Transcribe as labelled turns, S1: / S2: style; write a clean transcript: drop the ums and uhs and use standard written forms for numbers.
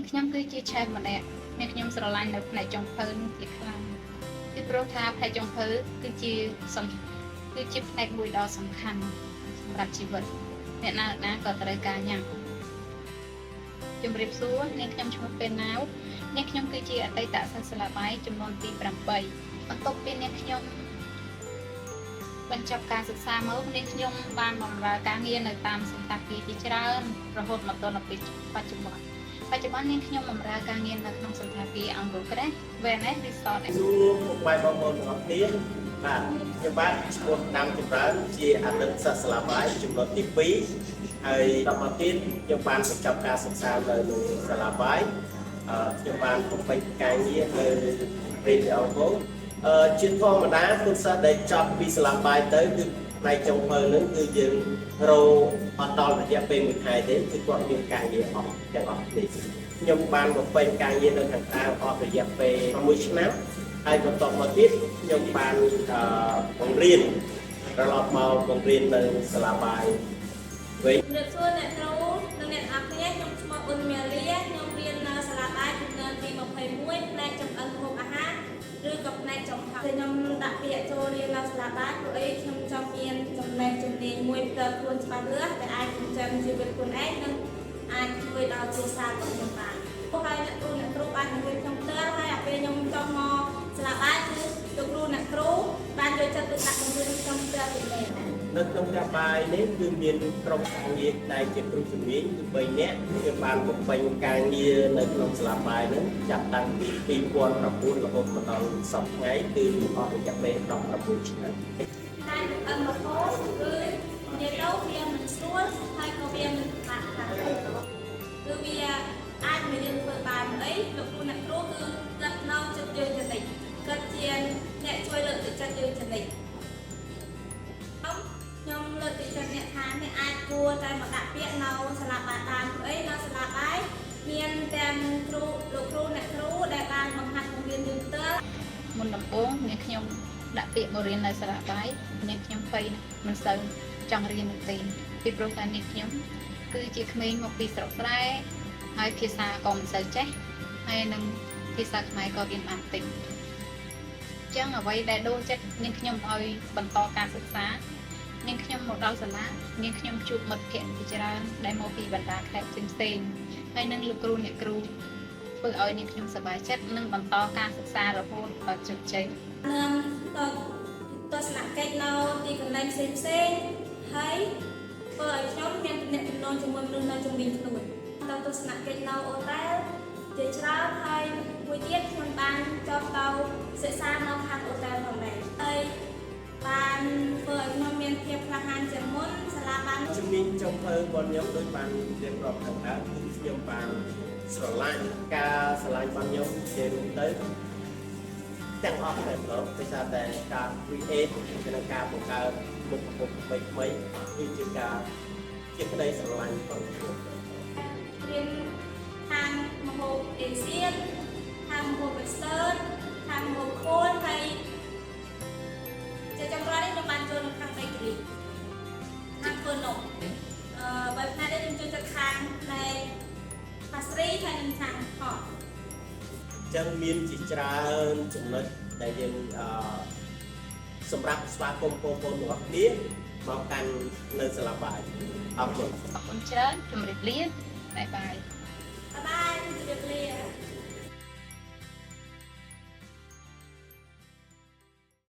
S1: ខ្ញុំគឺជាឆែម្នាក់អ្នកខ្ញុំស្រឡាញ់នៅផ្នែកចុងភៅនេះជាខ្លាំងពីព្រោះថាផ្នែកចុងភៅគឺជាផ្នែកមួយដ៏សំខាន់សម្រាប់ជីវិតអ្នកណាក៏ត្រូវការញ៉ាំជំរាបសួរអ្នកខ្ញុំឈ្មោះពេលណាវអ្នកខ្ញុំគឺជាអតីតសិស្សសាលាបាយចំនួនទី8បន្ទាប់ពីអ្នកខ្ញុំបញ្ចប់ការសិក្សាមកអ្នកខ្ញុំបានបម្រើការងារនៅតាមសន្តាគារជាច្រើនរហូតមកដល់ពេលបច្ចុប្បន្ននាងខ្ញុំបម្រើការងារនៅក្នុងសន្តាគារអង្គរក្រេស Venice Resort
S2: សួរពុកម៉ែបងប្អូនទាំងអស់គ្នាបាទខ្ញុំបាទឈ្មោះដាំចម្រើនជាអតីតសិស្សសាលាបាយចំនួនទី2ហើយដល់មកទៀតខ្ញុំបានបញ្ចប់ការសិក្សានៅសាលាបាយខ្ញុំបានបំពេញការងារនៅរៀនអង្គជាធម្មតាគុណសិស្សដែលចប់ពីសាលាបាយទៅគឺផ្នែកចុងភៅនឹងគឺយើងរកអត់ដល់រយៈពេល1ខែទេគឺគាត់មានការងារអស់ទាំងអស់នេះខ្ញុំបានបំពេញការងារនៅខាងក្រៅអស់រយៈពេល6ឆ្នាំហើយបន្ទាប់មកទៀតខ្ញុំបានបង្រៀនត្រឡប់មកបង្រៀននៅសាលាបាយវិញ
S3: ជំរាបសួរអ្នកគ្រូនិងអ្នកទាំងអស់គ្នាខ្ញុំឈ្មោះអ៊ុនមាលីខ្ញុំរៀននៅសាលាបាយចំនួនទី21ផ្នែកចម្អិនម្ហូបអាហារឬក៏ផ្នែកចំផាខ្ញុំដាក់ពាក្យចូលរៀននៅសាលាបាយព្រោះអីខ្ញុំចង់មានចំណេះជំនាញមួយផ្ទាល់ខ្លួនច្បាស់លាស់ដែលអាចចិញ្ចឹមជីវិតខ្លួនឯងនិងអាចជួយដល់គ្រួសាររបស់ខ្ញុំបានហើយអ្នកគ្រូបានបង្រៀនខ្ញុំផ្ទាល់ហើយអាពេលខ្ញុំចង់មកសាលាបាយគឺលោកគ្រូអ្នកគ្រូបានយកចិត្តទុកដាក់បង្រៀនខ្ញុំផ្ទាល់ពីនេះ
S2: នៅក្នុងការបាយនេះគឺមានក្រុមការងារដែលជាគ្រូជំនាញគឺ3នាក់គឺបានបំពេញការងារនៅក្នុងសាលាបាយនោះចាប់តាំងពី2009រហូតមកដល់សប្តាហ៍ថ្ងៃគឺអស់រយៈពេល19ឆ្នាំ
S3: តែរហូតគឺនិយាយទៅវាមិនស្រួលហើយក៏វាមិនពិបាកខ្លាំងទេគឺវាអាចមានរៀនធ្វើបានអីលោកគ្រូអ្នកគ្រូគឺគាត់នៅចិត្តយើងចនិចគាត់ជាអ្នកជួយលើកទឹកចិត្តយើងចនិចខ្ញុំលើកទឹកចិត្តអ្នកថាអ្នកអាចគួរតែមកដាក់ពាក្យនៅសាលាបាយបានព្រោះអីនៅសាលាបាយមានទាំងគ្រូលោកគ្រូអ្នកគ្រូដែលបានបង្ហាត់បង្រៀនយើងផ្ទាល់
S1: មុនដំបូងអ្នកខ្ញុំដាក់ពាក្យមករៀននៅសាលាបាយអ្នកខ្ញុំភ័យមិនសូវចង់រៀននោះទេពីព្រោះតែអ្នកខ្ញុំគឺជាក្មេងមកពីស្រុកស្រែហើយភាសាក៏មិនសូវចេះហើយនឹងភាសាខ្មែរក៏រៀនបានតិចចឹងអ្វីដែលដូរចិត្តនាងខ្ញុំឲ្យបន្តការសិក្សានាងខ្ញុំមកដល់សាលានាងខ្ញុំជួបមិត្តភ័ក្តិជាច្រើនដែលមកពីបណ្ដាខេត្តផ្សេងៗហើយនឹងលោកគ្រូអ្នកគ្រូធ្វើឲ្យនាងខ្ញុំសប្បាយចិត្តនិងបន្តការសិក្សារហូតដល់ជោគជ័យ
S3: នឹងទស្សនកិច្ចនៅទីកន្លែងផ្សេងៗហើយធ្វើឲ្យខ្ញុំមានទំនាក់ទំនងជាមួយមនុស្សនៅជុំវិញខ្លួនទៅទស្សនកិច្ចនៅអូតែលជាច្រើនហើយមួយទៀតខ្ញុំបានចុះទៅសិក្សានៅខាងអូតែលផងដែរហើយបានធ្វើឲ្យខ្ញុំមានភាពក្លាហានជាងមុនសាលាបាន
S2: ជំនាញចុងភៅរបស់ខ្ញុំដូចបានរៀបរាប់ខាងដើមគឺខ្ញុំបានស្រឡាញ់ការស្រឡាញ់របស់ខ្ញុំជារួមទៅទាំងអស់តែម្ដងដោយសារតែការ create និងការបង្កើតមុខម្ហូបថ្មីៗគឺជាការជាក្តីស្រឡាញ់របស់ខ្ញុំ
S3: រៀនខាងម្ហូបអេសៀនខាងម្ហូប Western ខាងម្ហូបខូលហើយជាចុងក្រោយនេះខ្ញុំបានចូលនៅខាង bakery ខាងធ្វើនំបើផ្នែកនេះខ្ញុំចូលចិត្តខាងផ្នែក pastry ហើយនិងខាងហត
S2: ចឹងមានជាច្រើនចំណុចដែលយើងសម្រាប់ស្វាគមន៍បងប្អូនទាំងអស់គ្នាមកកាន់នៅសាលាបាយអរគុណ
S1: ច្រើនជម្រាបលាបាយបាយ